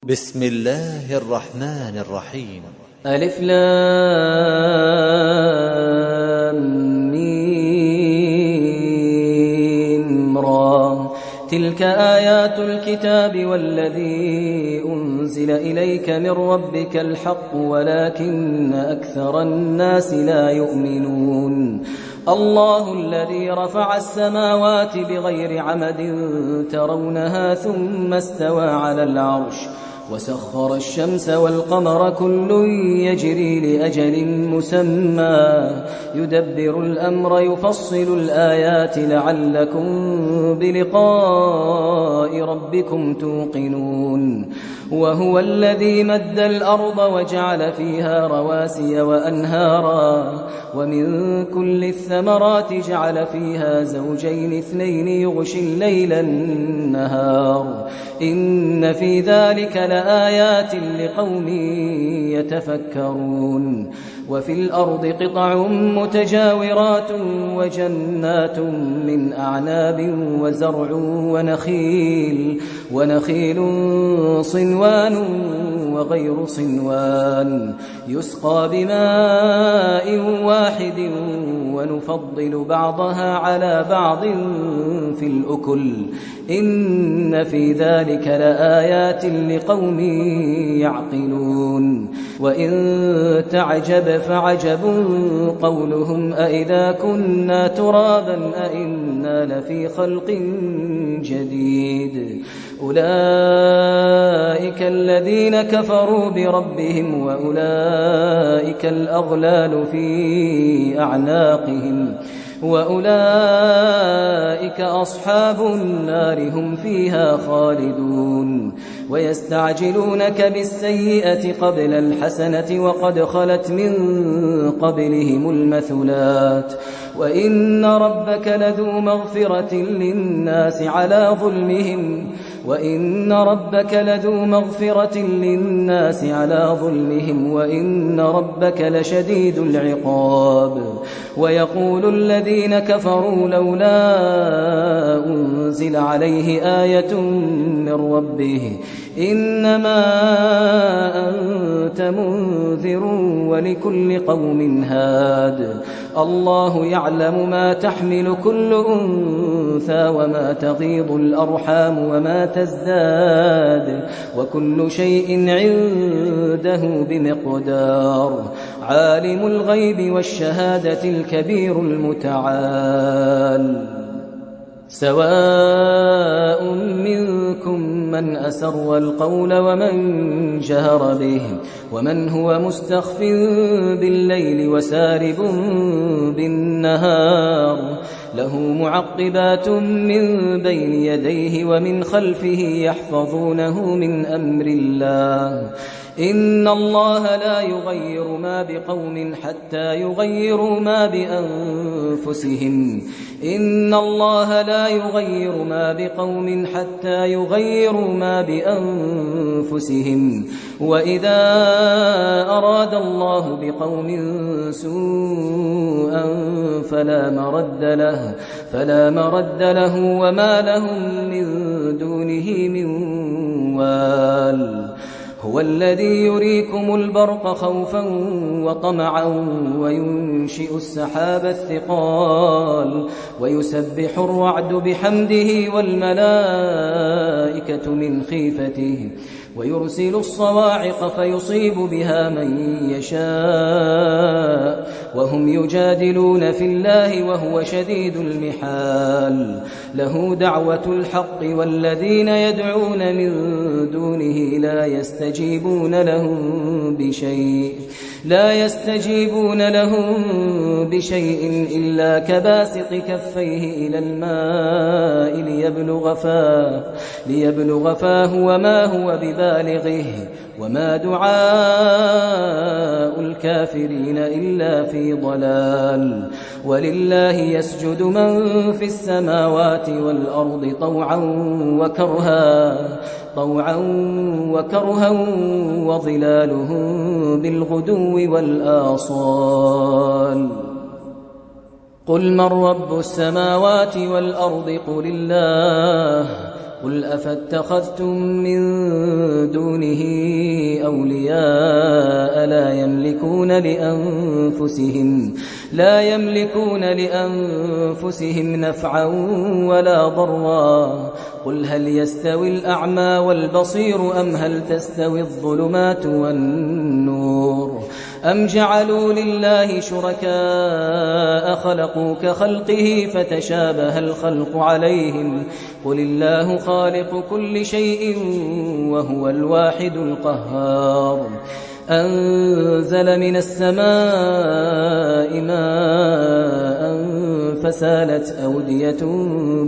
بسم الله الرحمن الرحيم. ألف لام ميم را. تلك آيات الكتاب والذي أنزل إليك من ربك الحق ولكن أكثر الناس لا يؤمنون. الله الذي رفع السماوات بغير عمد ترونها ثم استوى على العرش وسخر الشمس والقمر كل يجري لأجل مسمى يدبر الأمر يفصل الآيات لعلكم بلقاء ربكم توقنون. وهو الذي مد الأرض وجعل فيها رواسي وأنهارا ومن كل الثمرات جعل فيها زوجين اثنين يغشي الليل النهار إن في ذلك لآيات لقوم يتفكرون. وفي الأرض قطع متجاورات وجنات من أعناب وزرع ونخيل صنوان وغير صنوان يسقى بماء واحد ونفضل بعضها على بعض في الأكل إن في ذلك لآيات لقوم يعقلون. وإن تعجب فعجب قولهم أإذا كنا ترابا أإنا لفي خلق جديد أولئك الذين كفروا بربهم وأولئك الأغلال في أعناقهم وأولئك أصحاب النار هم فيها خالدون. ويستعجلونك بالسيئة قبل الحسنة وقد خلت من قبلهم المثلات وإن ربك لذو مغفرة للناس على ظلمهم وإن ربك لشديد العقاب. ويقول الذين كفروا لولا أنزل عليه آية من ربه إنما أنت منذر ولكل قوم هاد. الله يعلم ما تحمل كل أنثى وما تغيض الأرحام وما تزداد وكل شيء عنده بمقدار. عالم الغيب والشهادة الكبير المتعال. سواء منكم من أسر القول ومن جهر به ومن هو مستخف بالليل وسارب بالنهار له معقبات من بين يديه ومن خلفه يحفظونه من أمر الله إن الله لا يغير ما بقوم حتى يغيروا ما بأنفسهم وإذا أراد الله بقوم سوءا فلا مرد له وما لهم من دونه من وال. هو الذي يريكم البرق خوفا وطمعا وينشئ السحاب الثقال ويسبح الرعد بحمده والملائكة من خيفته ويرسل الصواعق فيصيب بها من يشاء وهم يجادلون في الله وهو شديد المحال. له دعوة الحق والذين يدعون من دونه لا يستجيبون لهم بشيء إلا كباسط كفيه إلى الماء ليبلغ فاه وما هو ببالغه وما دعاء الكافرين إلا في ضلال. ولله يسجد من في السماوات والأرض طوعا وكرها وظلالهم بالغدو والآصال. قل من رب السماوات والأرض قل الله قل أفاتخذتم من دونه أولياء لا يملكون لأنفسهم نفعا ولا ضرا. قل هل يستوي الأعمى والبصير أم هل تستوي الظلمات والنور أم جعلوا لله شركاء خلقوا كخلقه فتشابه الخلق عليهم قل الله خالق كل شيء وهو الواحد القهار. أنزل من السماء ماء فسالت أودية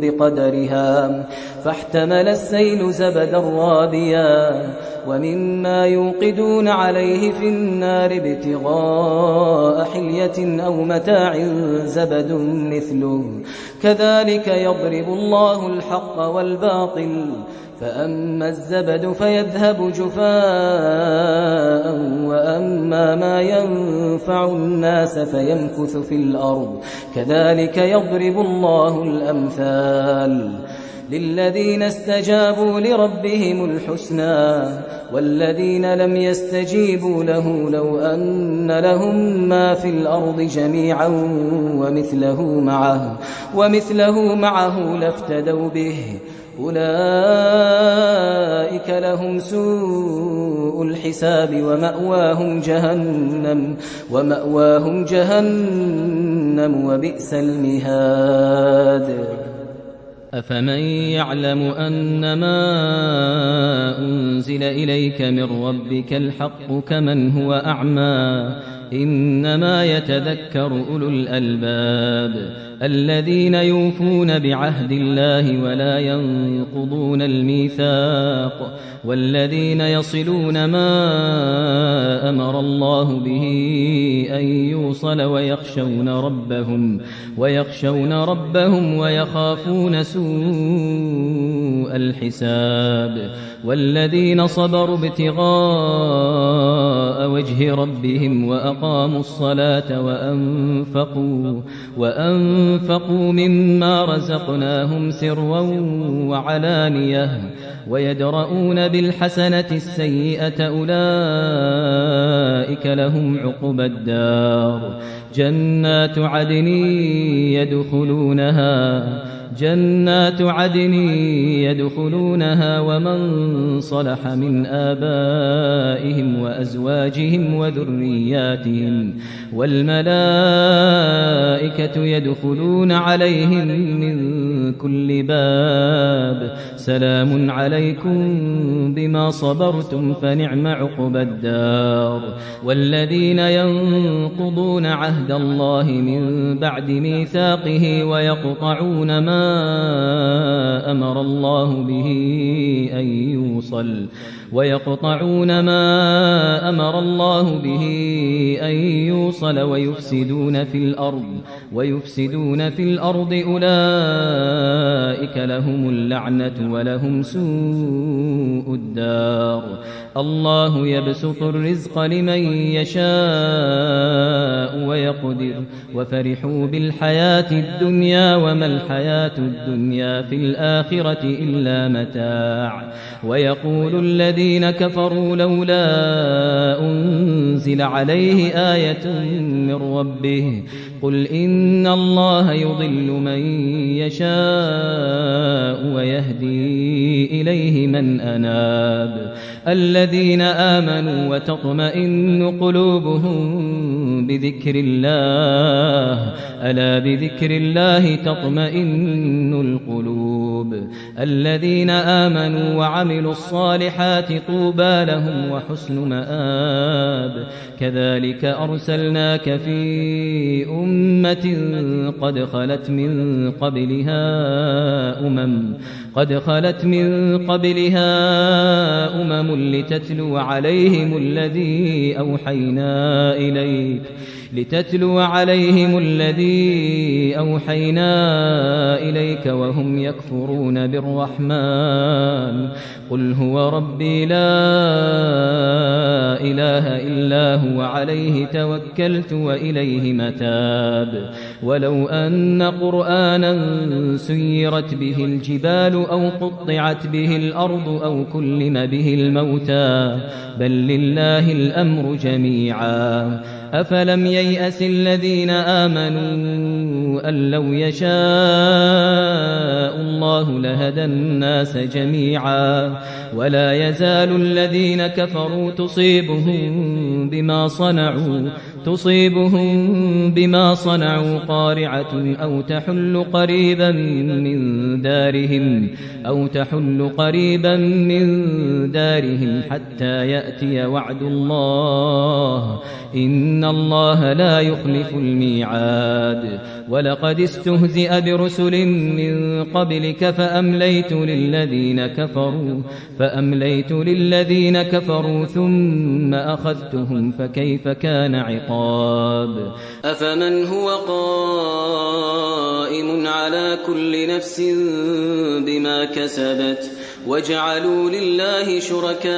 بقدرها فاحتمل السيل زبدا رابيا ومما يوقدون عليه في النار ابتغاء حلية أو متاع زبد مثله كذلك يضرب الله الحق والباطل فأما الزبد فيذهب جفاء وأما ما ينفع الناس فيمكث في الأرض كذلك يضرب الله الأمثال. للذين استجابوا لربهم الحسنى والذين لم يستجيبوا له لو أن لهم ما في الأرض جميعا ومثله معه لافتدوا به أولئك لهم سوء الحساب ومأواهم جهنم وبئس المهاد. أفمن يعلم أنما أنزل إليك من ربك الحق كمن هو أعمى إنما يتذكر أولو الألباب الذين يوفون بعهد الله ولا ينقضون الميثاق والذين يصلون ما أمر الله به أن يوصل ويخشون ربهم ويخافون سوء الحساب والذين صبروا ابتغاء وجه ربهم وأقاموا الصلاة وأنفقوا مما رزقناهم سرا وعلانية ويدرؤون بالحسنة السيئة أولئك لهم عقبى الدار جنات عدن يدخلونها ومن صلح من آبائهم وأزواجهم وذرياتهم والملائكة يدخلون عليهم من كل باب سلام عليكم بما صبرتم فنعم عقبى الدار. والذين ينقضون عهد الله من بعد ميثاقه ويقطعون ما أمر الله به أن يوصل ويفسدون في الأرض أولئك لهم اللعنة ولهم سوء الدار. الله يبسط الرزق لمن يشاء ويقدر وفرحوا بالحياة الدنيا وما الحياة الدنيا في الآخرة إلا متاع. ويقول الذين كفروا لولا أنزل عليه آية من ربه قل إن الله يضل من يشاء ويهدي إليه من أناب. الذين آمنوا وتطمئن قلوبهم بذكر الله ألا بذكر الله تطمئن القلوب. الذين آمنوا وعملوا الصالحات طوبى لهم وحسن مآب. كذلك أرسلناك في أمة قد خلت من قبلها أمم لتتلو عليهم الذي أوحينا إليك وهم يكفرون بالرحمن قل هو ربي لا لا إله إلا هو عليه توكلت وإليه متاب ولو أن قرآنا سيرت به الجبال أو قطعت به الأرض أو كلم به الموتى بل لله الأمر جميعا أفلم ييأس الذين آمنوا أن لو يشاء الله لهدى الناس جميعا ولا يزال الذين كفروا تصيبهم بما صنعوا قارعة أو تحل قريبا من دارهم حتى يأتي وعد الله إن الله لا يخلف الميعاد ولقد استهزئ برسل من قبلك فأمليت للذين كفروا ثم أخذتهم فكيف كان عقاب أفمن هو قائم على كل نفس بما كسبت وجعلوا لله شركاء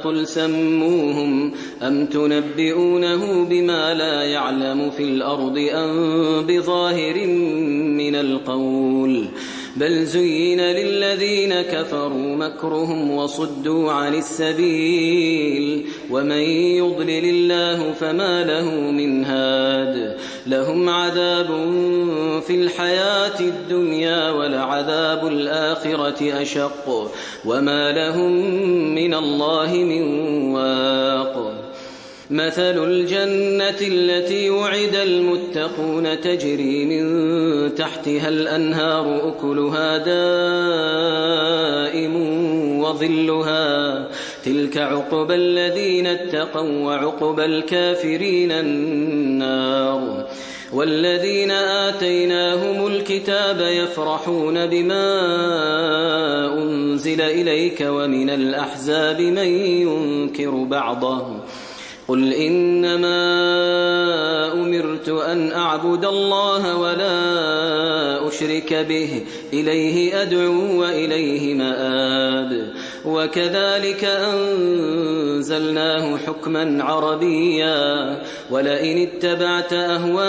قل سموهم أم تنبئونه بما لا يعلم في الأرض أم بظاهر من القول بل زين للذين كفروا مكرهم وصدوا عن السبيل ومن يضلل الله فما له من هاد لهم عذاب في الحياة الدنيا ولعذاب الآخرة أشق وما لهم من الله من واق مثل الجنة التي وعد المتقون تجري من تحتها الأنهار أكلها دائم وظلها تلك عقبى الذين اتقوا وعقبى الكافرين النار والذين آتيناهم الكتاب يفرحون بما أنزل إليك ومن الأحزاب من ينكر بعضه قل إنما أمرت أن أعبد الله ولا أشرك به إليه أدعو وإليه مآب وكذلك أنزلناه حكما عربيا ولئن اتبعت أهواءهم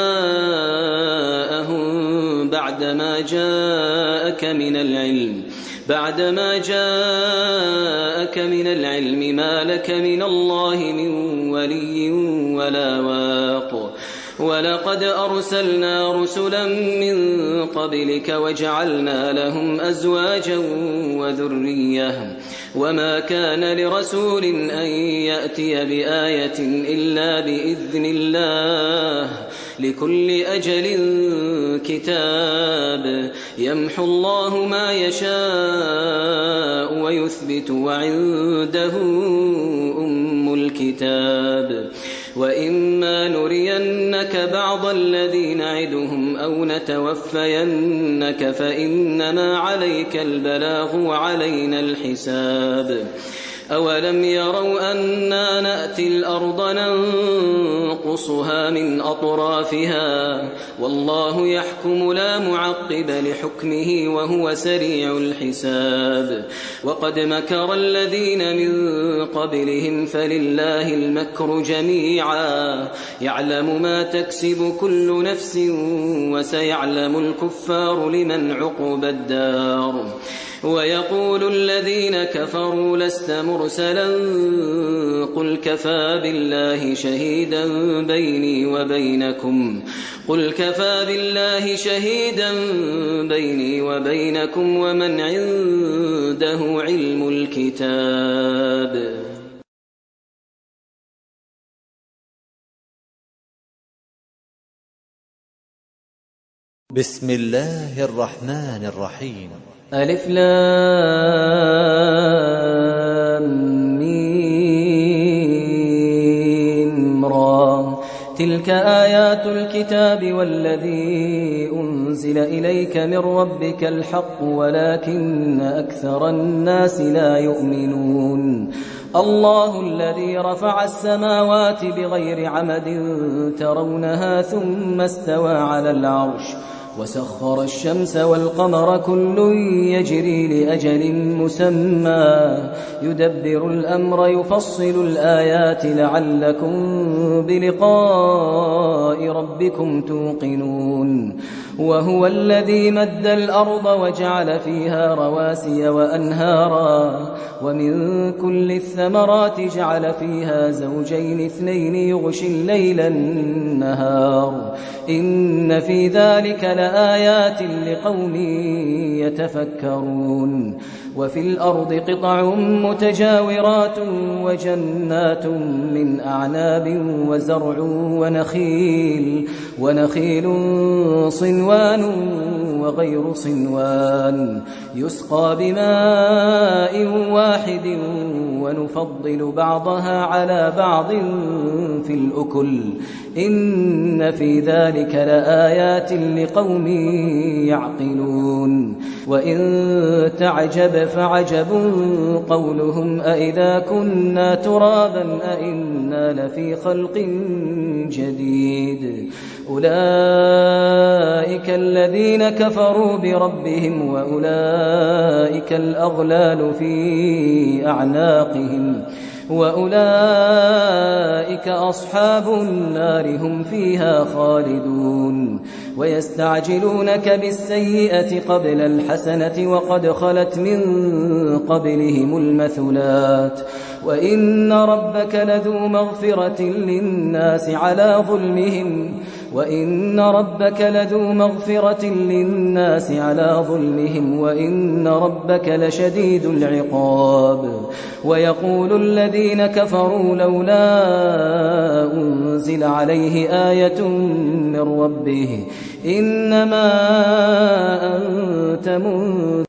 بعدما جاءك من العلم ما لك من الله من ولي ولا واق ولقد أرسلنا رسلا من قبلك وجعلنا لهم أزواجا وذرية وما كان لرسول أن يأتي بآية إلا بإذن الله لكل أجل كتاب يمحو الله ما يشاء ويثبت وعنده أم الكتاب وإما نرينك بعض الذي نعدهم أو نتوفينك فإنما عليك البلاغ وعلينا الحساب أولم يروا أنا نأتي الأرض ننقصها من أطرافها والله يحكم لا معقب لحكمه وهو سريع الحساب وقد مكر الذين من قبلهم فلله المكر جميعا يعلم ما تكسب كل نفس وسيعلم الكفار لمن عقبى الدار ويقول الذين كفروا لست مرسلا قل كفى بالله شهيدا بيني وبينكم ومن عنده علم الكتاب بسم الله الرحمن الرحيم ألف لام ميم را تلك آيات الكتاب والذي أنزل إليك من ربك الحق ولكن أكثر الناس لا يؤمنون الله الذي رفع السماوات بغير عمد ترونها ثم استوى على العرش وسخر الشمس والقمر كل يجري لأجل مسمى يدبر الأمر يفصل الآيات لعلكم بلقاء ربكم توقنون وهو الذي مد الأرض وجعل فيها رواسي وأنهارا ومن كل الثمرات جعل فيها زوجين اثنين يغشي الليل النهار إن في ذلك لآيات لقوم يتفكرون وفي الأرض قطع متجاورات وجنات من أعناب وزرع ونخيل صنوان وغير صنوان يسقى بماء واحد ونفضل بعضها على بعض في الأكل إن في ذلك لآيات لقوم يعقلون وإن تعجب فعجب قولهم أإذا كنا ترابا أإنا لفي خلق جديد أولئك الذين كفروا بربهم وأولئك الأغلال في أعناقهم وأولئك أصحاب النار هم فيها خالدون ويستعجلونك بالسيئة قبل الحسنة وقد خلت من قبلهم المثلات وإن ربك لذو مغفرة للناس على ظلمهم وإن ربك لشديد العقاب ويقول الذين كفروا لولا أنزل عليه آية من ربه إنما أنت منذر